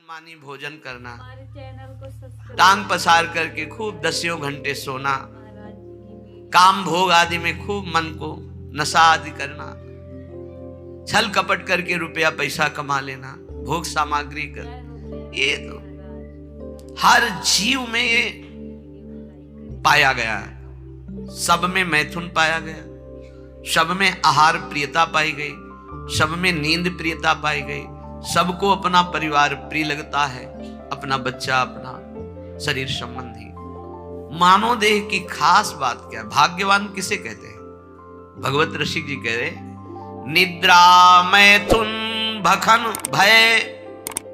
मनमानी भोजन करना, हमारे चैनल को सब्सक्राइब टांग पसार करके खूब 10 घंटे सोना, काम भोग आदि में खूब मन को नशा आदि करना, छल कपट करके रुपया पैसा कमा लेना, भोग सामग्री कर, ये तो हर जीव में ये पाया गया है। सब में मैथुन पाया गया, सब में आहार प्रियता पाई गई, सब में नींद प्रियता पाई गई, सबको अपना परिवार प्रिय लगता है, अपना बच्चा, अपना शरीर संबंधी। मानव देह की खास बात क्या है? भाग्यवान किसे कहते हैं? भगवत ऋषि जी कह रहे, निद्रा मैथुन भखन भय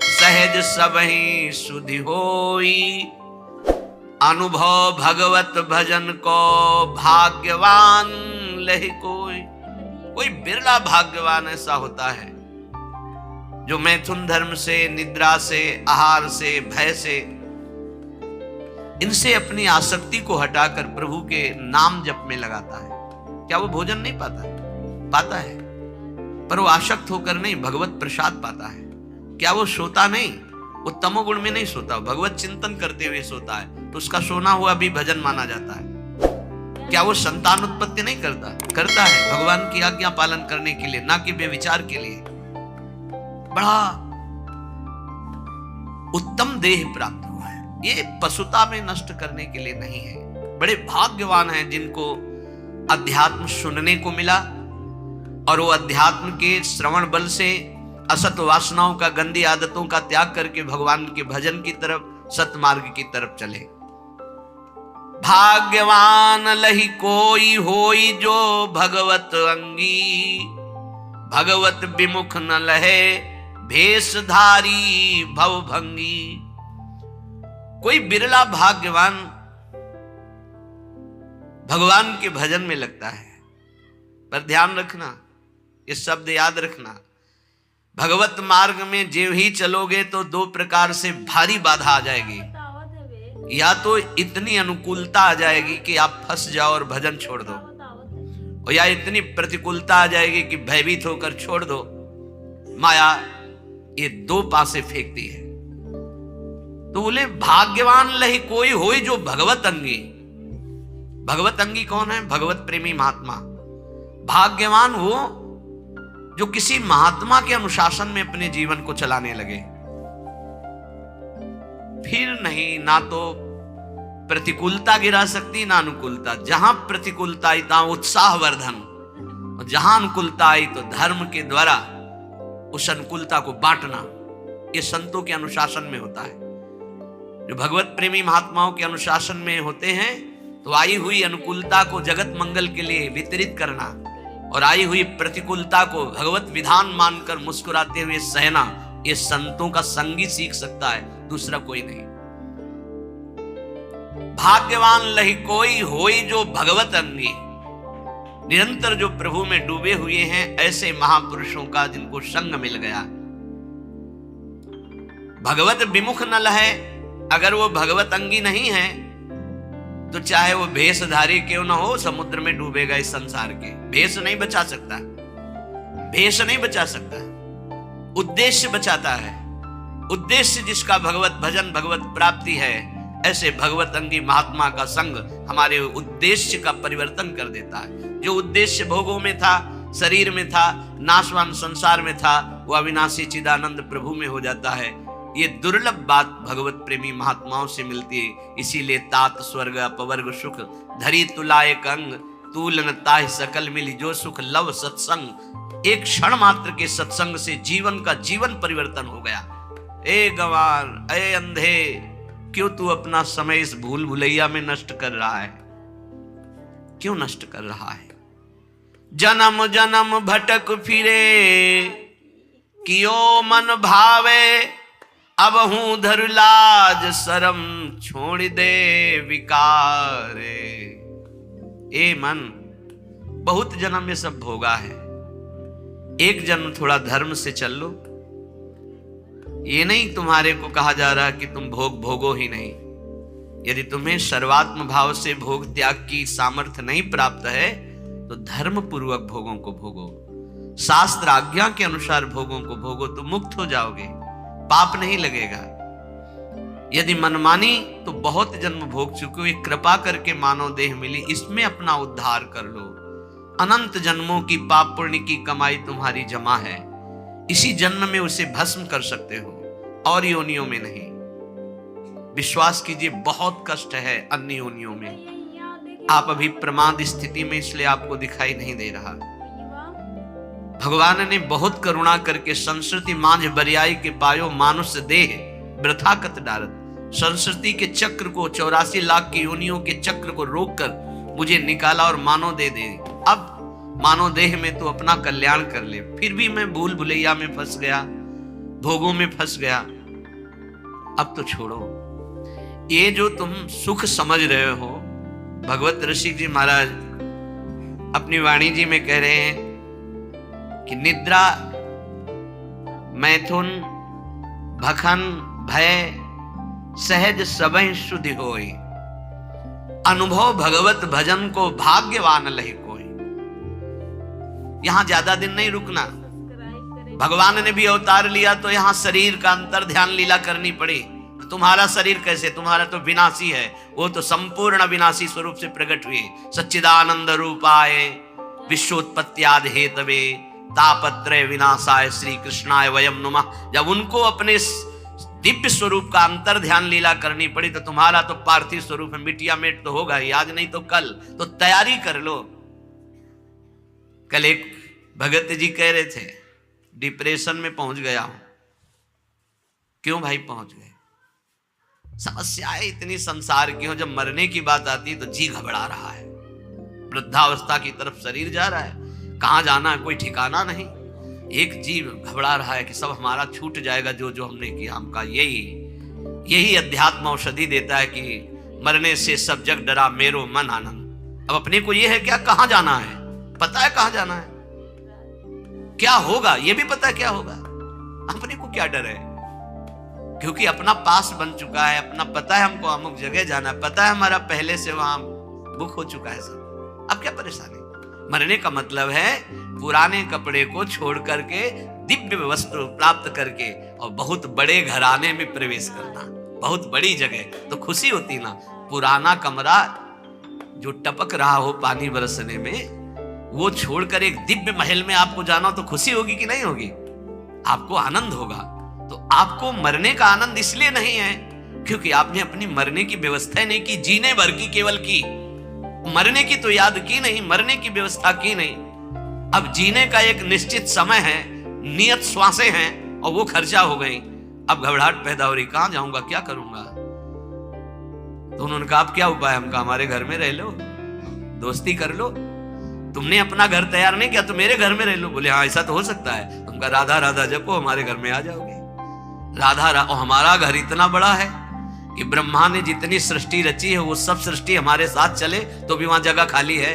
सहज सबहि सुधि होई, अनुभव भगवत भजन को भाग्यवान लहि कोई। कोई बिरला भाग्यवान ऐसा होता है जो मैथुन धर्म से, निद्रा से, आहार से, भय से, इनसे अपनी आसक्ति को हटाकर प्रभु के नाम जप में लगाता है। क्या वो भोजन नहीं पाता? पाता है, पर वो आसक्त होकर नहीं, भगवत प्रसाद पाता है। क्या वो सोता नहीं? वो तमोगुण में नहीं सोता, भगवत चिंतन करते हुए सोता है, तो उसका सोना हुआ भी भजन माना जाता है। क्या वो संतान उत्पत्ति नहीं करता? करता है, भगवान की आज्ञा पालन करने के लिए, ना कि व्यभिचार के लिए। बड़ा उत्तम देह प्राप्त हुआ है, ये पशुता में नष्ट करने के लिए नहीं है। बड़े भाग्यवान हैं जिनको अध्यात्म सुनने को मिला, और वो अध्यात्म के श्रवण बल से असत वासनाओं का, गंदी आदतों का त्याग करके भगवान के भजन की तरफ, सतमार्ग की तरफ चले। भाग्यवान लहि कोई होई जो भगवत अंगी, भगवत विमुख न लहे भेषधारी भवभंगी। कोई बिरला भाग्यवान भगवान के भजन में लगता है। पर ध्यान रखना, ये शब्द याद रखना, भगवत मार्ग में जो ही चलोगे तो दो प्रकार से भारी बाधा आ जाएगी। या तो इतनी अनुकूलता आ जाएगी कि आप फंस जाओ और भजन छोड़ दो, और या इतनी प्रतिकूलता आ जाएगी कि भयभीत होकर छोड़ दो। माया ये दो पासे फेंकती है। तो बोले भाग्यवान लहि कोई होई जो भगवत अंगी। भगवत अंगी कौन है? भगवत प्रेमी महात्मा। भाग्यवान वो जो किसी महात्मा के अनुशासन में अपने जीवन को चलाने लगे। फिर नहीं, ना तो प्रतिकूलता गिरा सकती, ना अनुकूलता। जहां प्रतिकूलता आई तहां उत्साहवर्धन, और जहां अनुकूलता आई तो धर्म के द्वारा उस अनुकूलता को बांटना। ये संतों के अनुशासन में होता है। जो भगवत प्रेमी महात्माओं के अनुशासन में होते हैं तो आई हुई अनुकूलता को जगत मंगल के लिए वितरित करना, और आई हुई प्रतिकूलता को भगवत विधान मानकर मुस्कुराते हुए सहना, ये संतों का संगी सीख सकता है, दूसरा कोई नहीं। भाग्यवान लहि कोई होई जो भगवत अंगी। निरंतर जो प्रभु में डूबे हुए हैं ऐसे महापुरुषों का जिनको संग मिल गया। भगवत विमुख न लहे, अगर वो भगवत अंगी नहीं है तो चाहे वो भेषधारी क्यों ना हो, समुद्र में डूबेगा इस संसार के। भेष नहीं बचा सकता, भेष नहीं बचा सकता, उद्देश्य बचाता है। उद्देश्य जिसका भगवत भजन, भगवत प्राप्ति है, ऐसे भगवत अंगी महात्मा का संग हमारे उद्देश्य का परिवर्तन कर देता है। जो उद्देश्य भोगों में था, शरीर में था, नाशवान संसार में था, वो अविनाशी चिदानंद प्रभु में हो जाता है। ये दुर्लभ बात भगवत प्रेमी महात्माओं से मिलती है। इसीलिए तात स्वर्ग अपवर्ग सुख धरी तुलाए कंग, तूलन ताहि सकल मिली जो सुख लव सत्संग। एक क्षण मात्र के सत्संग से जीवन का जीवन परिवर्तन हो गया। ए गंवार, ए अंधे, क्यों तू अपना समय इस भूल भुलैया में नष्ट कर रहा है? क्यों नष्ट कर रहा है? जन्म जन्म भटक फिरे कियो मन भावे, अब हूं धर लाज शरम छोड़ दे विकारे। ए मन, बहुत जन्म ये सब भोगा है, एक जन्म थोड़ा धर्म से चल लो। ये नहीं तुम्हारे को कहा जा रहा कि तुम भोग भोगो ही नहीं। यदि तुम्हें सर्वात्म भाव से भोग त्याग की सामर्थ्य नहीं प्राप्त है तो धर्म पूर्वक भोगों को भोगो, शास्त्र आज्ञा के अनुसार भोगों को भोगो, तो मुक्त हो जाओगे। पाप नहीं लगेगा। यदि मनमानी तो बहुत जन्म भोग चुके हो, कृपा करके मानव देह मिली, इसमें अपना उद्धार कर लो। अनंत जन्मों की पाप पुण्य की कमाई तुम्हारी जमा है, इसी जन्म में उसे भस्म कर सकते हो और योनियों में नहीं। विश्वास कीजिए, बहुत कष्ट है अन्य योनियों में। आप अभी प्रमाद स्थिति में, इसलिए आपको दिखाई नहीं दे रहा। भगवान ने बहुत करुणा करके संस्कृति मांझ बरियाई के पायो मानुष देह वृथा कत डारत, संस्कृति के चक्र को, 84 लाख की योनियों के चक्र को रोककर मुझे निकाला और मानव दे दे। अब मानव देह में तू अपना कल्याण कर ले। फिर भी मैं भूल भुलैया में फंस गया, भोगों में फंस गया। अब तो छोड़ो। ये जो तुम सुख समझ रहे हो, भगवत ऋषि जी महाराज अपनी वाणी जी में कह रहे हैं कि निद्रा, मैथुन, भखन, भय सहज सबहि शुद्धि होई, अनुभव भगवत भजन को भाग्यवान लहि कोई। यहां ज्यादा दिन नहीं रुकना। भगवान ने भी अवतार लिया तो यहां शरीर का अंतर ध्यान लीला करनी पड़ी। तुम्हारा शरीर कैसे, तुम्हारा तो विनाशी है, वो तो संपूर्ण विनाशी स्वरूप से प्रकट हुए। सच्चिदानंद रूपाय विश्वोत्पत्त्यादि हेतवे तापत्रय विनाशाय श्री कृष्णाय वयम नुमः। जब उनको अपने दिव्य स्वरूप का अंतर ध्यान लीला करनी पड़ी तो तुम्हारा तो पार्थिव स्वरूप में मिटिया मेट तो होगा ही, आज नहीं तो कल। तो तैयारी कर लो। कल एक भगत जी कह रहे थे डिप्रेशन में पहुंच गया हूं। क्यों भाई पहुंच गए? समस्याएं इतनी संसार की हो, जब मरने की बात आती है तो जी घबरा रहा है, वृद्धावस्था की तरफ शरीर जा रहा है, कहां जाना है कोई ठिकाना नहीं। एक जीव घबरा रहा है कि सब हमारा छूट जाएगा, जो जो हमने किया हमका। यही अध्यात्म औषधि देता है कि मरने से सब जग डरा मेरो मन आनंद। अब अपने को यह है क्या, कहां जाना है, पता है कहां जाना है, क्या होगा ये भी पता है क्या होगा। अपने को क्या डर है, क्योंकि अपना पास बन चुका है, अपना पता है हमको अमुक जगह जाना है, पता है हमारा पहले से वहां बुक हो चुका है सब। अब क्या परेशानी। मरने का मतलब है पुराने कपड़े को छोड़ करके दिव्य वस्त्र प्राप्त करके और बहुत बड़े घराने में प्रवेश करना, बहुत बड़ी जगह। तो खुशी होती ना। पुराना कमरा जो टपक रहा हो पानी बरसने में, वो छोड़कर एक दिव्य महल में आपको जाना, तो खुशी होगी कि नहीं होगी? आपको आनंद होगा। तो आपको मरने का आनंद इसलिए नहीं है क्योंकि आपने अपनी मरने की व्यवस्था नहीं की, जीने भर की केवल की, मरने की तो याद की नहीं, मरने की व्यवस्था की नहीं। अब जीने का एक निश्चित समय है, नियत श्वासें हैं और वो खर्चा हो गई। अब घबराहट पैदा हो रही, कहां जाऊंगा, क्या करूंगा। तो उन्होंने कहा, आप क्या उपाय? हमका हमारे घर में रह लो, दोस्ती कर लो। तुमने अपना घर तैयार नहीं किया तो मेरे घर में रह लो। बोले हाँ ऐसा तो हो सकता है। तुमका राधा राधा जपो, हमारे घर में आ जाओगे। राधा और हमारा घर इतना बड़ा है कि ब्रह्मा ने जितनी सृष्टि रची है वो सब सृष्टि हमारे साथ चले तो भी वहां जगह खाली है।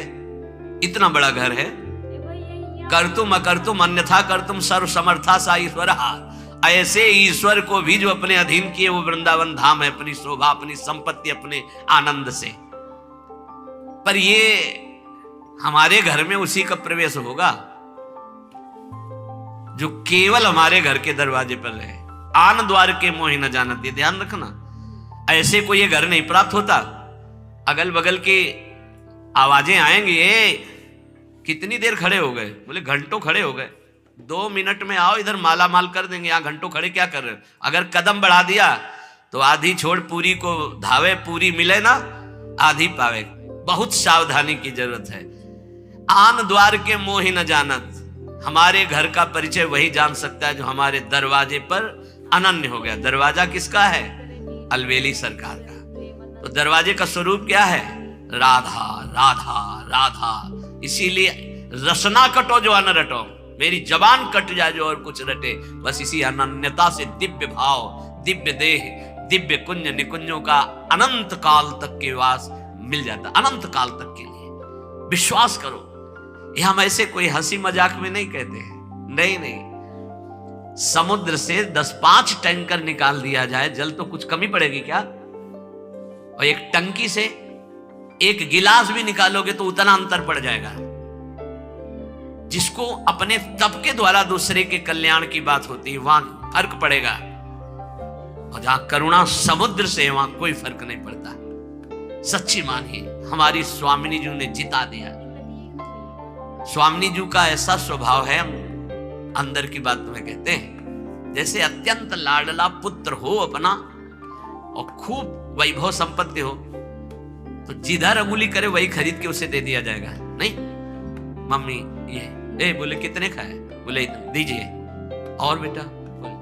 इतना बड़ा घर है। कर्तुम अकर्तुम अन्यथा कर्तुम सर्व समर्था सा ईश्वर। ऐसे ईश्वर को भी जो अपने अधीन किए वो वृंदावन धाम है, अपनी शोभा, अपनी संपत्ति, अपने आनंद से। पर ये हमारे घर में उसी का प्रवेश होगा जो केवल हमारे घर के दरवाजे पर रहे। आन द्वार के मोहि न जानत, ये ध्यान रखना। ऐसे को ये घर नहीं प्राप्त होता। अगल बगल की आवाजें आएंगी, कितनी देर खड़े हो गए? बोले घंटों खड़े हो गए। 2 मिनट में आओ, इधर माला माल कर देंगे। यहाँ घंटों खड़े क्या कर रहे हो? अगर कदम बढ़ा दिया तो आधी छोड़ पूरी को धावे, पूरी मिले ना आधी पावे। बहुत सावधानी की जरूरत है। आन द्वार के मोहि न जानत, हमारे घर का परिचय वही जान सकता है जो हमारे दरवाजे पर अनन्य हो गया। दरवाजा किसका है? अलवेली सरकार का। तो दरवाजे का स्वरूप क्या है? राधा राधा राधा। इसीलिए रसना कटो जो अन रटो, मेरी जबान कट जाए जो और कुछ रटे। बस इसी अनन्यता से दिव्य भाव, दिव्य देह, दिव्य कुंज निकुंजों का अनंत काल तक के वास मिल जाता, अनंत काल तक के लिए। विश्वास करो, ये हम ऐसे कोई हंसी मजाक में नहीं कहते हैं। नहीं नहीं, समुद्र से 10-5 टैंकर निकाल दिया जाए, जल तो कुछ कमी पड़ेगी क्या? और एक टंकी से 1 गिलास भी निकालोगे तो उतना अंतर पड़ जाएगा। जिसको अपने तप के द्वारा दूसरे के कल्याण की बात होती है वहां फर्क पड़ेगा। और जहां करुणा समुद्र से वहां कोई फर्क नहीं पड़ता। सच्ची मानिए, हमारी स्वामिनी जी ने जिता दिया। स्वामिनी जी का ऐसा स्वभाव है, हम अंदर की बात तुम्हें कहते हैं, जैसे अत्यंत लाडला पुत्र हो अपना और खूब वैभव संपत्ति हो तो जिधर अंगुली करे वही खरीद के उसे दे दिया जाएगा। नहीं, मम्मी ये बोले कितने का है, बोले दीजिए, और बेटा बोले,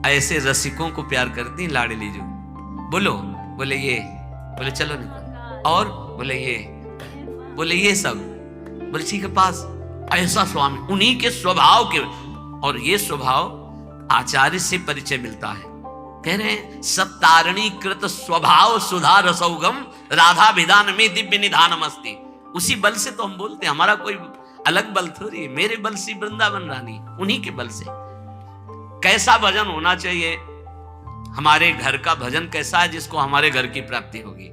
ऐसे रसिकों को प्यार करती लाडली जो, बोलो, बोले ये, बोले चलो निकल, और बोले ये सब, बोले ठीक है पास। ऐसा स्वामी, उन्हीं के स्वभाव के, और ये स्वभाव आचार्य से परिचय मिलता है। कह रहे हैं सब तारणी कृत स्वभाव सुधा रसौगम राधा विधान में दिव्य निधानम अस्ति। उसी बल से तो हम बोलते हैं, हमारा कोई अलग बल थोड़ी, मेरे बल से वृंदावन रानी, उन्हीं के बल से। कैसा भजन होना चाहिए, हमारे घर का भजन कैसा है जिसको हमारे घर की प्राप्ति होगी।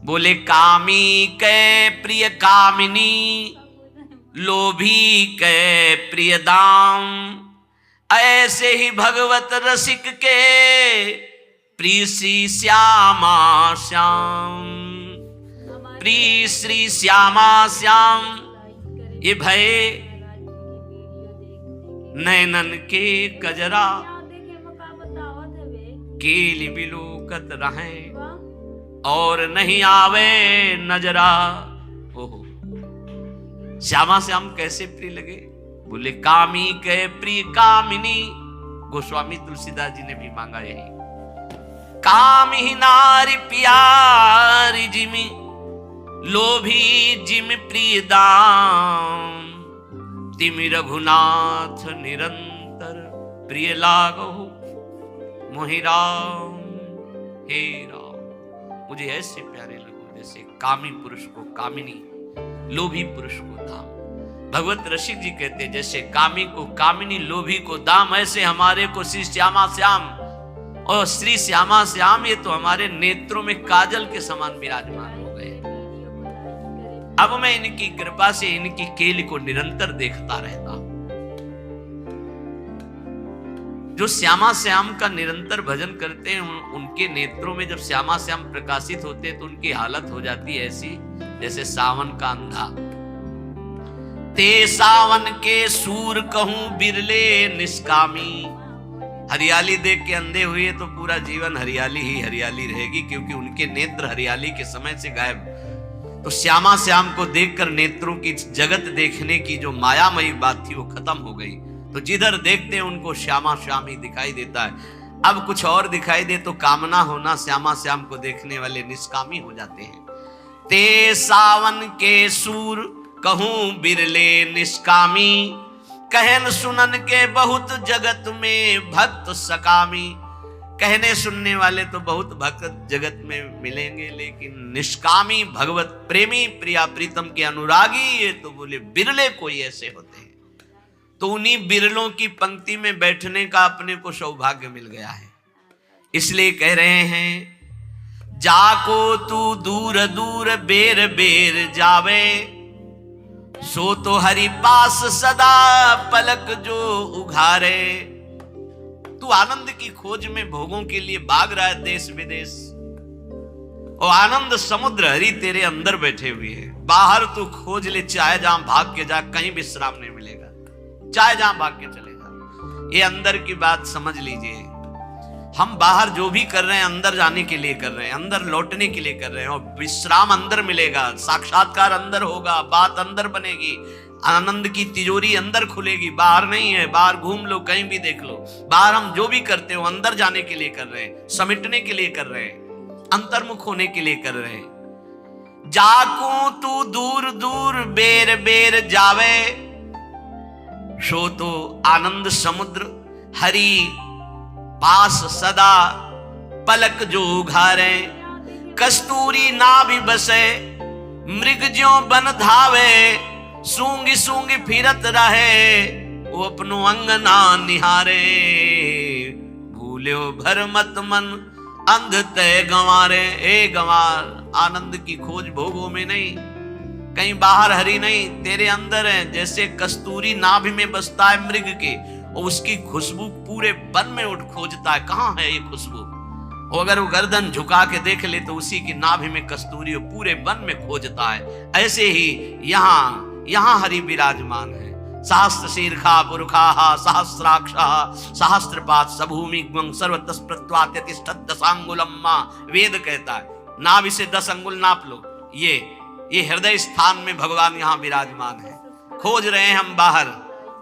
बोले कामी के प्रिय कामिनी, लोभी के प्रिय दाम, ऐसे ही भगवत रसिक के प्रिय श्री श्यामा श्याम, प्रिय श्री श्यामा श्याम। ये भय नैनन के कजरा, केली बिलोकत रहे और नहीं आवे नजरा। ओहो, श्यामा श्याम कैसे प्रिय लगे। बोले कामी के प्रिय कामिनी, गोस्वामी तुलसीदास जी ने भी मांगा यही। कामी नारी प्यारी जिमी, लोभी जिम प्रिय दाम, तिमि रघुनाथ निरंतर प्रिय लागो मोहि राम। हे राम, मुझे ऐसे प्यारे लगो जैसे कामी पुरुष को कामिनी, लोभी पुरुष को दाम। भगवत रसिक जी कहते हैं जैसे कामी को कामिनी, लोभी को दाम, ऐसे हमारे को श्री श्यामा श्याम। और श्री श्यामा श्याम ये तो हमारे नेत्रों में काजल के समान विराजमान हो गए। अब मैं इनकी कृपा से इनकी केली को निरंतर देखता रहता हूं। जो श्यामा श्याम का निरंतर भजन करते हैं उनके नेत्रों में जब श्यामा श्याम प्रकाशित होते हैं तो उनकी हालत हो जाती है ऐसी जैसे सावन का अंधा। ते सावन के सूर कहूं बिरले निष्कामी। हरियाली देख के अंधे हुए तो पूरा जीवन हरियाली ही हरियाली रहेगी, क्योंकि उनके नेत्र हरियाली के समय से गायब। तो श्यामा श्याम को देखकर नेत्रों की जगत देखने की जो मायामयी बात थी वो खत्म हो गई। तो जिधर देखते हैं उनको श्यामा श्याम ही दिखाई देता है। अब कुछ और दिखाई दे तो कामना होना, श्यामा श्याम को देखने वाले निष्कामी हो जाते हैं। ते सावन के सूर कहूं बिरले निष्कामी, कहन सुनन के बहुत जगत में भक्त सकामी। कहने सुनने वाले तो बहुत भक्त जगत में मिलेंगे, लेकिन निष्कामी भगवत प्रेमी प्रिया प्रीतम के अनुरागी ये तो बोले बिरले कोई ऐसे होते हैं। तो उन्हीं बिरलों की पंक्ति में बैठने का अपने को सौभाग्य मिल गया है। इसलिए कह रहे हैं जाको तू दूर दूर बेर बेर जावे, सो तो हरि पास सदा पलक जो उघारे। तू आनंद की खोज में भोगों के लिए भाग रहा है देश विदेश, और आनंद समुद्र हरि तेरे अंदर बैठे हुए हैं। बाहर तू खोज ले, चाहे जहां भाग के जा, कहीं विश्राम नहीं मिलेगा, चाहे जहां भाग के चले जा। ये अंदर की बात समझ लीजिए। हम बाहर जो भी कर रहे हैं अंदर जाने के लिए कर रहे हैं, अंदर लौटने के लिए कर रहे हैं, और विश्राम अंदर मिलेगा, साक्षात्कार अंदर होगा, बात अंदर बनेगी, आनंद की तिजोरी अंदर खुलेगी, बाहर नहीं है। बाहर घूम लो, कहीं भी देख लो, बाहर हम जो भी करते हो अंदर जाने के लिए कर रहे हैं, समेटने के लिए कर रहे हैं, अंतर्मुख होने के लिए कर रहे हैं। जाकू तू दूर दूर बेर बेर जावे, सो तो आनंद समुद्र हरि पास सदा पलक जो उघारे। कस्तूरी ना भी बसे मृग ज्यों बन धावे, सूंगी सूंगी फिरत रहे वो अपनो अंगना निहारे। भूल्यो भर मत मन अंध तय गंवारे। ए गंवार, आनंद की खोज भोगों में नहीं, कहीं बाहर हरि नहीं, तेरे अंदर है। जैसे कस्तूरी नाभि में बसता है मृग के, और उसकी खुशबू पूरे वन में उठ खोजता है, कहां है ये खुशबू। और अगर वो गर्दन झुका के देख ले तो उसी की नाभि में कस्तूरी हो, पूरे वन में खोजता है। ऐसे ही यहां हरि विराजमान है। सहस्त्र शीर्षा पुरुषा सहस्राक्ष सहस्त्रपाद सभूमि सर्वतस्प्रत्वात तिष्ठत् दशांगुलम्मा। वेद कहता है नाभि से 10 अंगुल नाप लो। ये हृदय स्थान में भगवान यहां विराजमान है। खोज रहे हैं हम बाहर,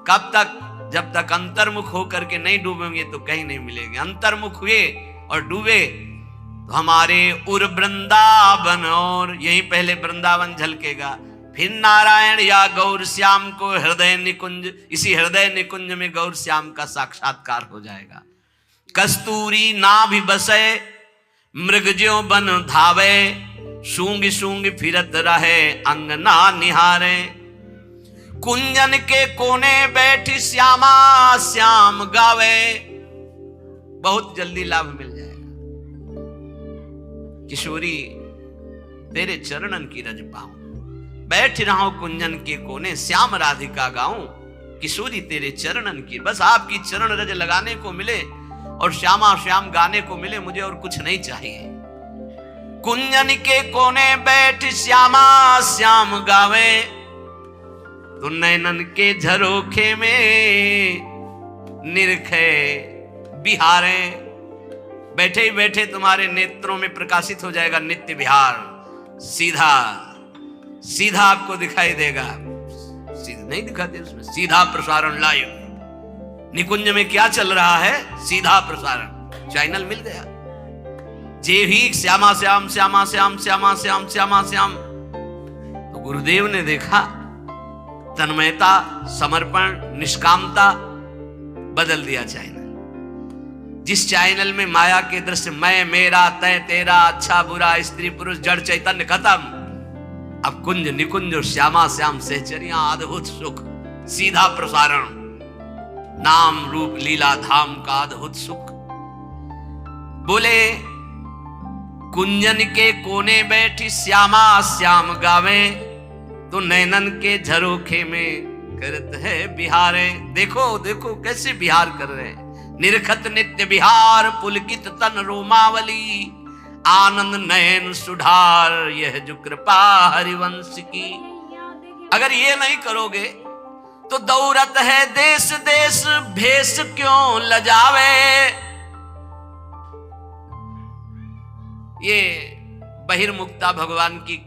कब तक? जब तक अंतर्मुख होकर के नहीं डूबेंगे तो कहीं नहीं मिलेंगे। अंतर्मुख हुए और डूबे तो हमारे उर वृंदावन, और यही पहले वृंदावन झलकेगा, फिर नारायण या गौर श्याम को हृदय निकुंज, इसी हृदय निकुंज में गौर श्याम का साक्षात्कार हो जाएगा। कस्तूरी नाभि बसे मृगज्यों बन धावे, सूंग सूंग फिरत रहे अंगना निहारे। कुंजन के कोने बैठी श्यामा श्याम गावे, बहुत जल्दी लाभ मिल जाएगा। किशोरी तेरे चरणन की रज पाऊं, बैठ रहा हूं कुंजन के कोने, श्याम राधिका गाऊं। किशोरी तेरे चरणन की, बस आपकी चरण रज लगाने को मिले और श्यामा श्याम गाने को मिले, मुझे और कुछ नहीं चाहिए। कुंजन के कोने बैठ श्यामा श्याम गावे, तो नैनन के झरोखे में निरखे बिहारे। बैठे ही बैठे तुम्हारे नेत्रों में प्रकाशित हो जाएगा नित्य विहार। सीधा आपको दिखाई देगा, सीधा नहीं दिखाते उसमें, सीधा प्रसारण लाइव। निकुंज में क्या चल रहा है? सीधा प्रसारण, चैनल मिल गया। जे ही श्यामा श्याम श्यामा श्याम श्यामा श्याम श्यामा श्याम, तो गुरुदेव ने देखा तन्मयता, समर्पण, निष्कामता, बदल दिया चैनल। जिस चैनल में माया के दृश्य, मैं मेरा तय तेरा, अच्छा बुरा, स्त्री पुरुष, जड़ चैतन्य खत्म, अब कुंज निकुंज और श्यामा श्याम सहचरियां, अद्भुत सुख, सीधा प्रसारण, नाम रूप लीला धाम का अद्भुत सुख। बोले कुंजन के कोने बैठी श्यामा श्याम गावे, तो नैनन के झरोखे में करत है बिहारे। देखो देखो कैसे बिहार कर रहे हैं। निरखत नित्य बिहार पुलकित तन रोमावली, आनंद नयन सुधार, यह जो कृपा हरिवंश की। अगर ये नहीं करोगे तो दौरत है देश देश, भेष क्यों लजावे। ये बहिर्मुक्ता भगवान की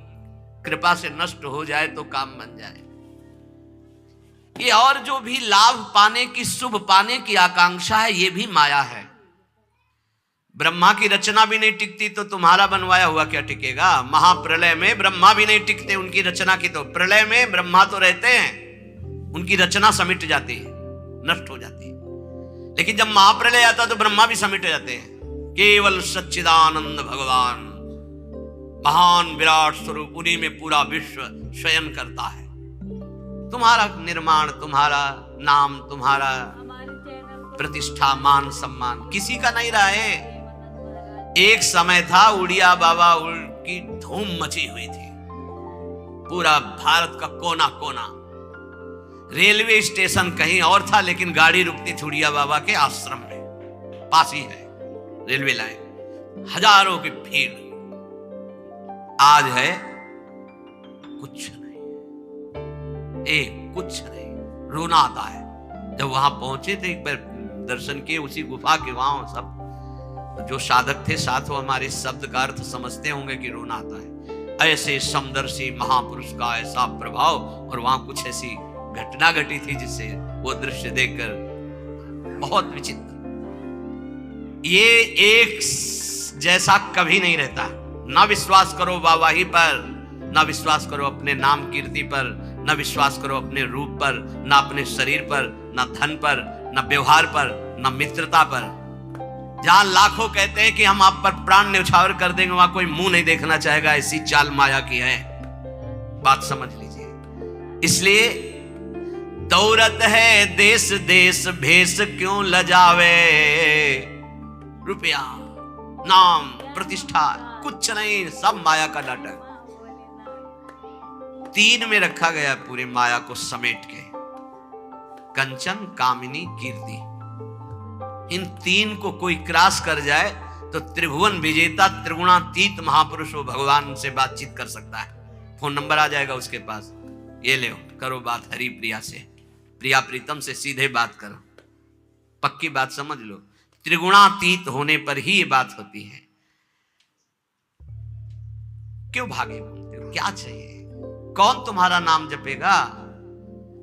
कृपा से नष्ट हो जाए तो काम बन जाए। ये और जो भी लाभ पाने की, शुभ पाने की आकांक्षा है, ये भी माया है। ब्रह्मा की रचना भी नहीं टिकती तो तुम्हारा बनवाया हुआ क्या टिकेगा। महाप्रलय में ब्रह्मा भी नहीं टिकते, उनकी रचना की तो प्रलय में ब्रह्मा तो रहते हैं, उनकी रचना समिट जाती है, नष्ट हो जाती है। लेकिन जब महाप्रलय आता तो ब्रह्मा भी समिट जाते हैं। केवल सच्चिदानंद भगवान, महान विराट स्वरूप, उन्हीं में पूरा विश्व शयन करता है। तुम्हारा निर्माण, तुम्हारा नाम, तुम्हारा प्रतिष्ठा, मान सम्मान किसी का नहीं रहा है। एक समय था उड़िया बाबा की धूम मची हुई थी, पूरा भारत का कोना कोना। रेलवे स्टेशन कहीं और था, लेकिन गाड़ी रुकती थी उड़िया बाबा के आश्रम में, पास ही है रेलवे लाइन, हजारों की भीड़। आज है कुछ नहीं, कुछ नहीं, रोना आता है। जब वहां पहुंचे थे, एक बार दर्शन किए उसी गुफा के, वहां सब जो साधक थे साथ, वो हमारे शब्द का अर्थ समझते होंगे कि रोना आता है। ऐसे समदर्शी महापुरुष का ऐसा प्रभाव, और वहां कुछ ऐसी घटना घटी थी जिससे वो दृश्य देखकर बहुत विचित्र। ये एक जैसा कभी नहीं रहता। ना विश्वास करो वाहवाही पर, ना विश्वास करो अपने नाम कीर्ति पर, ना विश्वास करो अपने रूप पर, ना अपने शरीर पर, ना धन पर, ना व्यवहार पर, ना मित्रता पर। जहां लाखों कहते हैं कि हम आप पर प्राण न्यौछावर कर देंगे, वहां कोई मुंह नहीं देखना चाहेगा। ऐसी चाल माया की है, बात समझ लीजिए। इसलिए दौरत है देश देश, भेष क्यों लजावे। रुपया, नाम, प्रतिष्ठा कुछ नहीं, सब माया का नाटक। 3 में रखा गया पूरे माया को समेट के। कंचन, कामिनी, कीर्ति। इन तीन को कोई क्रॉस कर जाए तो त्रिभुवन विजेता त्रिगुणातीत महापुरुष वो भगवान से बातचीत कर सकता है। फोन नंबर आ जाएगा उसके पास, ये ले करो बात हरि प्रिया से, प्रिया प्रीतम से सीधे बात करो। पक्की बात समझ लो, त्रिगुणातीत होने पर ही ये बात होती है। क्यों भागे घूमते हो, क्या चाहिए? कौन तुम्हारा नाम जपेगा?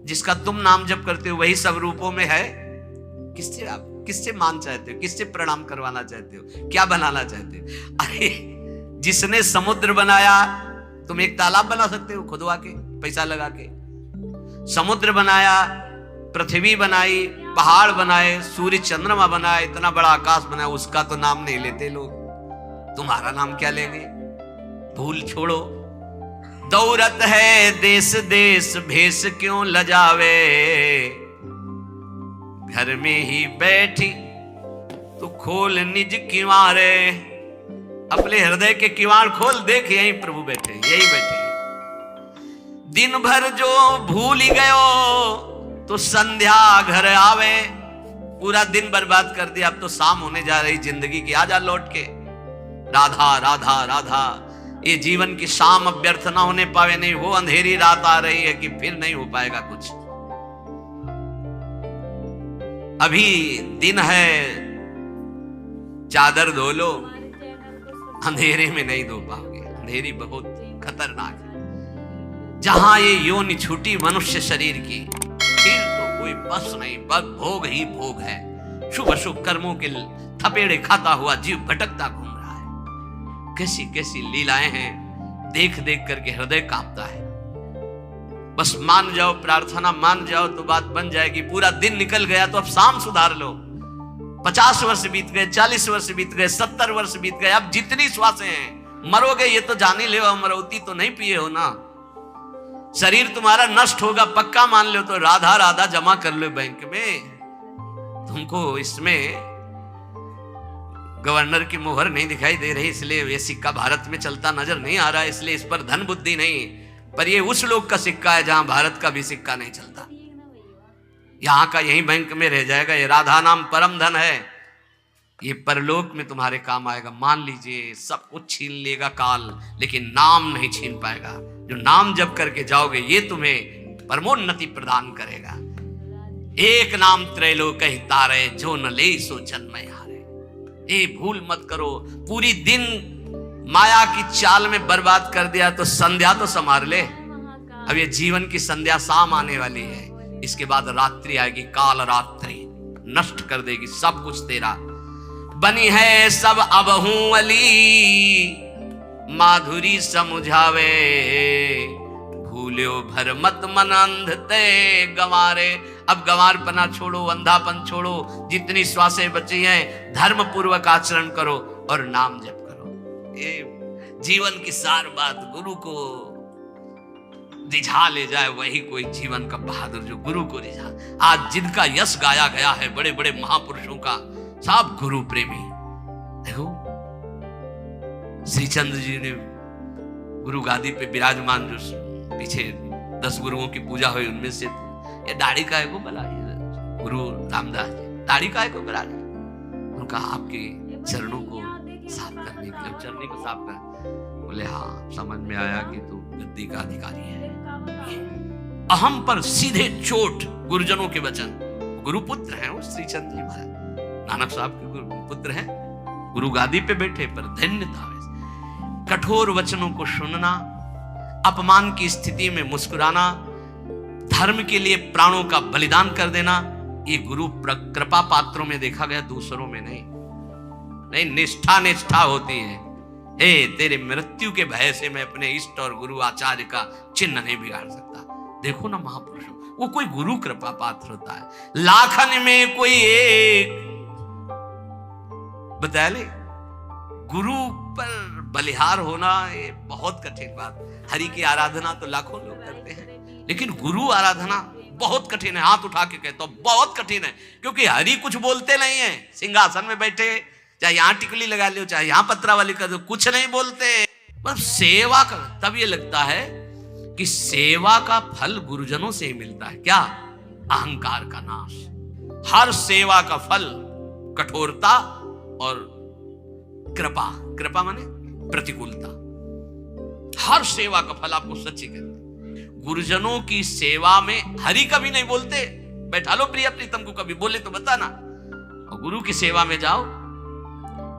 जिसका तुम नाम जप करते हो वही सब रूपों में है। किससे आप किससे मान चाहते हो? किससे प्रणाम करवाना चाहते हो? क्या बनाना चाहते हो? अरे जिसने समुद्र बनाया, तुम एक तालाब बना सकते हो खुदवा के, पैसा लगा के। समुद्र बनाया, पृथ्वी बनाई, पहाड़ बनाए, सूर्य चंद्रमा बनाया, इतना बड़ा आकाश बनाया, उसका तो नाम नहीं लेते लोग। तुम्हारा नाम क्या लेंगे? भूल छोड़ो। दौरत है देश देश भेष क्यों लजावे, घर में ही बैठी तो खोल निज किवारे। अपने हृदय के किवाड़ खोल, देख यहीं प्रभु बैठे, यही बैठे। दिन भर जो भूल ही गयो तो संध्या घर आवे। पूरा दिन बर्बाद कर दिया, अब तो शाम होने जा रही जिंदगी की, आजा लौट के। राधा राधा राधा, ये जीवन की शाम अब व्यर्थ ना होने पावे। नहीं, वो अंधेरी रात आ रही है कि फिर नहीं हो पाएगा कुछ। अभी दिन है, चादर धो लो, अंधेरे में नहीं धो पाओगे। अंधेरी बहुत खतरनाक है। जहां ये योनि छूटी मनुष्य शरीर की, फिर तो कोई बस नहीं, बस भोग ही भोग है। शुभ अशुभ कर्मों के थपेड़े खाता हुआ जीव भटकता घूम रहा है। कैसी कैसी लीलाएं हैं, देख देख करके हृदय कांपता है। बस मान जाओ, प्रार्थना मान जाओ तो बात बन जाएगी। पूरा दिन निकल गया तो अब शाम सुधार लो। 50 वर्ष बीत गए, 40 वर्ष बीत गए, 70 वर्ष बीत गए, अब जितनी श्वासें हैं, मरोगे ये तो जान ही ले, अमरौती तो नहीं पिए हो ना। शरीर तुम्हारा नष्ट होगा पक्का मान लो, तो राधा राधा जमा कर लो बैंक में। तुमको इसमें गवर्नर की मुहर नहीं दिखाई दे रही, इसलिए ये सिक्का भारत में चलता नजर नहीं आ रहा, इसलिए इस पर धन बुद्धि नहीं। पर ये उस लोग का सिक्का है जहां भारत का भी सिक्का नहीं चलता। यहां का यही बैंक में रह जाएगा। ये राधा नाम परम धन है, ये परलोक में तुम्हारे काम आएगा। मान लीजिए सब कुछ छीन लेगा काल, लेकिन नाम नहीं छीन पाएगा। जो नाम जप करके जाओगे ये तुम्हें परमोन्नति प्रदान करेगा। एक नाम त्रैलोक ही तारे, जो न ले सो जन्म हारे। ए भूल मत करो। पूरी दिन माया की चाल में बर्बाद कर दिया तो संध्या तो संभाल ले। अब ये जीवन की संध्या शाम आने वाली है, इसके बाद रात्रि आएगी, काल रात्रि नष्ट कर देगी सब कुछ तेरा। बनी है सब अबहू अली, माधुरी समुझावे। भूल्यो भर मत मन अंध ते गंवारे। अब गंवारपना छोड़ो, अंधापन छोड़ो। जितनी श्वासें बची हैं धर्म पूर्वक आचरण करो और नाम जप करो। ये जीवन की सार बात गुरु को रिझा ले जाए, वही कोई जीवन का बहादुर जो गुरु को रिझा। आज जिनका यश गाया गया है बड़े बड़े महापुरुषों का, सब गुरु प्रेमी। देखो श्रीचंद्र जी ने गुरु गादी पे विराजमान, जो पीछे 10 गुरुओं की पूजा हुई उनमें से ये दाढ़ी का को बना गुरु रामदास जी, दाढ़ी का को बना उनका आपके चरणों को साफ करने के लिए, चरणों को साफ कर। बोले हाँ समझ में आया कि तू गद्दी का अधिकारी है। अहम पर सीधे चोट गुरुजनों के वचन। गुरुपुत्र है वो श्रीचंद्र जी महाराज, नानक साहब के गुरुपुत्र हैं, गुरु गादी पे बैठे। पर धन्यता कठोर वचनों को सुनना, अपमान की स्थिति में मुस्कुराना, धर्म के लिए प्राणों का बलिदान कर देना, ये गुरु कृपा पात्रों में देखा गया, दूसरों में नहीं। निष्ठा निष्ठा होती है। हे तेरे मृत्यु के भय से मैं अपने इष्ट और गुरु आचार्य का चिन्ह नहीं बिगाड़ सकता। देखो ना महापुरुषों, वो कोई गुरु कृपा पात्र होता है, लाखन में कोई एक। बता ले, गुरु पर बलिहार होना ये बहुत कठिन बात। हरि की आराधना तो लाखों लोग करते हैं, लेकिन गुरु आराधना बहुत कठिन है। हाथ उठा के कहता हूं बहुत कठिन है, क्योंकि हरि कुछ बोलते नहीं है। सिंहासन में बैठे, चाहे यहां टिकली लगा लो, चाहे यहां पत्रा वाली कर दो, कुछ नहीं बोलते, बस सेवा कर। तब ये लगता है कि सेवा का फल गुरुजनों से ही मिलता है। क्या अहंकार का नाश। हर सेवा का फल कठोरता और कृपा, कृपा माने प्रतिकूलता। हर सेवा का फल आपको सच्ची कहते। गुरुजनों की सेवा में हरि कभी नहीं बोलते, बैठा लो प्रिय प्रीतम को, कभी बोले तो बताना। और गुरु की सेवा में जाओ,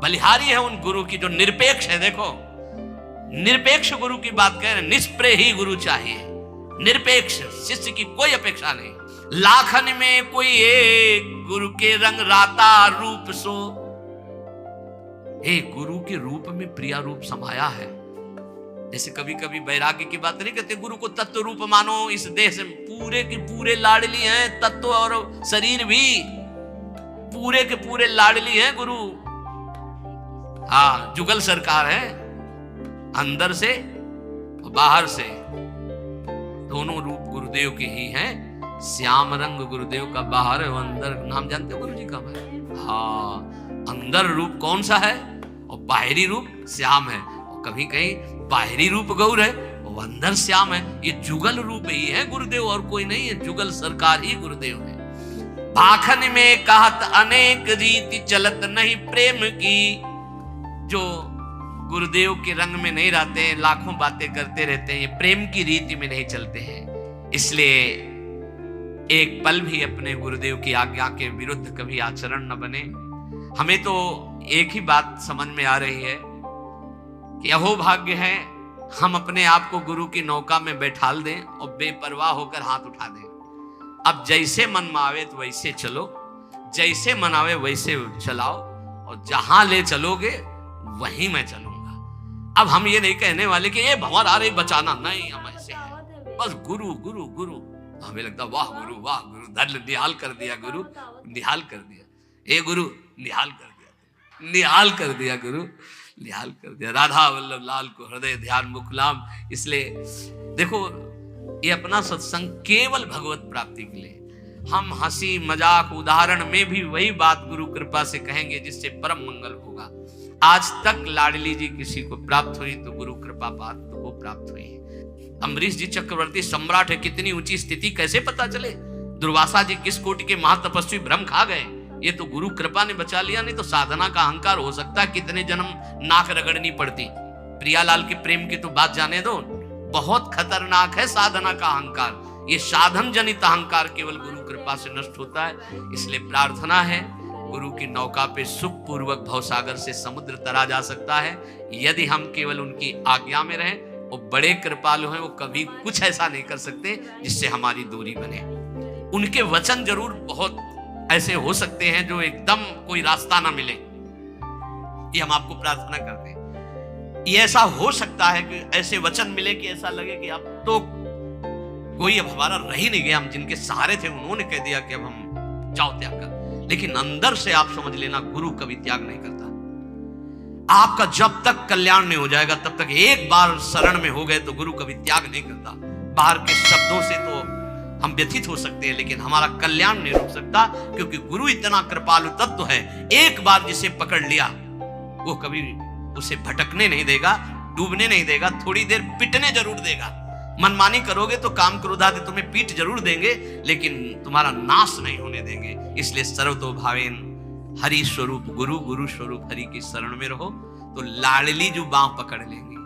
बलिहारी है उन गुरु की जो निरपेक्ष है। देखो निरपेक्ष गुरु की बात कह रहे, निष्प्रेय ही गुरु चाहिए, निरपेक्ष, शिष्य की कोई अपेक्षा नहीं। लाखन में कोई एक गुरु के रंग राता रूप सो। एक गुरु के रूप में प्रिया रूप समाया है। जैसे कभी कभी वैराग्य की बात नहीं कहते, गुरु को तत्व रूप मानो, इस देह से पूरे के पूरे लाडली हैं, तत्व और शरीर भी पूरे के पूरे लाडली हैं गुरु। हाँ, जुगल सरकार है, अंदर से और बाहर से दोनों रूप गुरुदेव के ही हैं। श्याम रंग गुरुदेव का बाहर है, अंदर नाम जानते हो गुरु जी का है। हाँ, अंदर रूप कौन सा है और बाहरी रूप श्याम है। और कभी कहीं बाहरी रूप गौर है और अंदर श्याम है। ये जुगल रूप ही है गुरुदेव, और कोई नहीं है। जुगल सरकार ही गुरुदेव है। भाखन में कहत अनेक रीति चलत नहीं प्रेम की। जो गुरुदेव के रंग में नहीं रहते हैं, लाखों बातें करते रहते हैं, ये प्रेम की रीति में नहीं चलते हैं। इसलिए एक पल भी अपने गुरुदेव की आज्ञा के विरुद्ध कभी आचरण न बने। हमें तो एक ही बात समझ में आ रही है कि अहोभाग्य है हम अपने आप को गुरु की नौका में बैठाल दें और बेपरवाह होकर हाथ उठा दें। अब जैसे मन में आवे तो वैसे चलो, जैसे मन आवे वैसे चलाओ, और जहां ले चलोगे वहीं मैं चलूंगा। अब हम ये नहीं कहने वाले कि ये भंवर आ रही बचाना, नहीं, हम ऐसे हैं बस गुरु गुरु गुरु। हमें लगता वाह गुरु वाह गुरु, धर निहाल कर दिया गुरु, निहाल कर दिया, ए गुरु निहाल कर दिया, निहाल कर दिया गुरु, निहाल कर दिया। राधा वल्लभ लाल को हृदय ध्यान मुखलाम। इसलिए देखो, ये अपना सत्संग केवल भगवत प्राप्ति के लिए। हम हंसी मजाक उदाहरण में भी वही बात गुरु कृपा से कहेंगे जिससे परम मंगल होगा। आज तक लाडली जी किसी को प्राप्त हुई तो गुरु कृपा पात्र को प्राप्त हुई है। अम्बरीश जी चक्रवर्ती सम्राट है, कितनी ऊंची स्थिति कैसे पता चले? दुर्वासा जी किस कोटि के महातपस्वी भ्रम खा गए, ये तो गुरु कृपा ने बचा लिया। नहीं तो साधना का अहंकार हो सकता, कितने जन्म नाक रगड़नी पड़ती। प्रियालाल के प्रेम की तो बात जाने दो, बहुत खतरनाक है साधना का अहंकार। ये साधन जनित अहंकार केवल गुरु कृपा से नष्ट होता है। इसलिए प्रार्थना है, गुरु की नौका पे सुख पूर्वक भवसागर से समुद्र तरा जा सकता है, यदि हम केवल उनकी आज्ञा में रहें। वो बड़े कृपालु हैं, वो कभी कुछ ऐसा नहीं कर सकते जिससे हमारी दूरी बने। उनके वचन जरूर बहुत ऐसे हो सकते हैं जो एकदम कोई रास्ता ना मिले, ये हम आपको प्रार्थना करते हैं। ये ऐसा हो सकता है कि ऐसे वचन मिले कि ऐसा लगे कि अब तो कोई अब हमारा रह ही नहीं गया, हम जिनके सहारे थे उन्होंने कह दिया कि अब हम जाओ त्याग कर। लेकिन अंदर से आप समझ लेना, गुरु कभी त्याग नहीं करता। आपका जब तक कल्याण नहीं हो जाएगा तब तक, एक बार शरण में हो गए तो गुरु कभी त्याग नहीं करता। बाहर के शब्दों से तो हम व्यथित हो सकते हैं, लेकिन हमारा कल्याण नहीं रुक सकता, क्योंकि गुरु इतना कृपालु तत्व है, एक बार जिसे पकड़ लिया वो कभी उसे भटकने नहीं देगा, डूबने नहीं देगा, थोड़ी देर पिटने जरूर देगा। मनमानी करोगे तो काम क्रोध आदि तुम्हें पीठ जरूर देंगे, लेकिन तुम्हारा नाश नहीं होने देंगे। इसलिए सर्वतोभावेन हरि स्वरूप गुरु, गुरु स्वरूप हरि की शरण में रहो, तो लाडली जो बांह पकड़ लेंगे,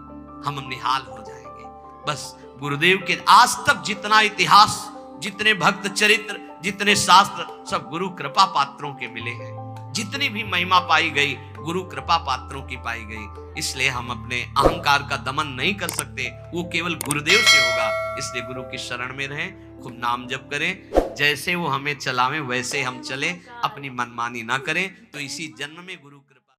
हम निहाल हो जाएंगे। बस गुरुदेव के आज तक जितना इतिहास, जितने भक्त चरित्र, जितने शास्त्र, सब गुरु कृपा पात्रों के मिले हैं। जितनी भी महिमा पाई गई गुरु कृपा पात्रों की पाई गई। इसलिए हम अपने अहंकार का दमन नहीं कर सकते, वो केवल गुरुदेव से होगा। इसलिए गुरु की शरण में रहें, खूब नाम जप करें, जैसे वो हमें चलावें वैसे हम चलें, अपनी मनमानी ना करें। तो इसी जन्म में गुरु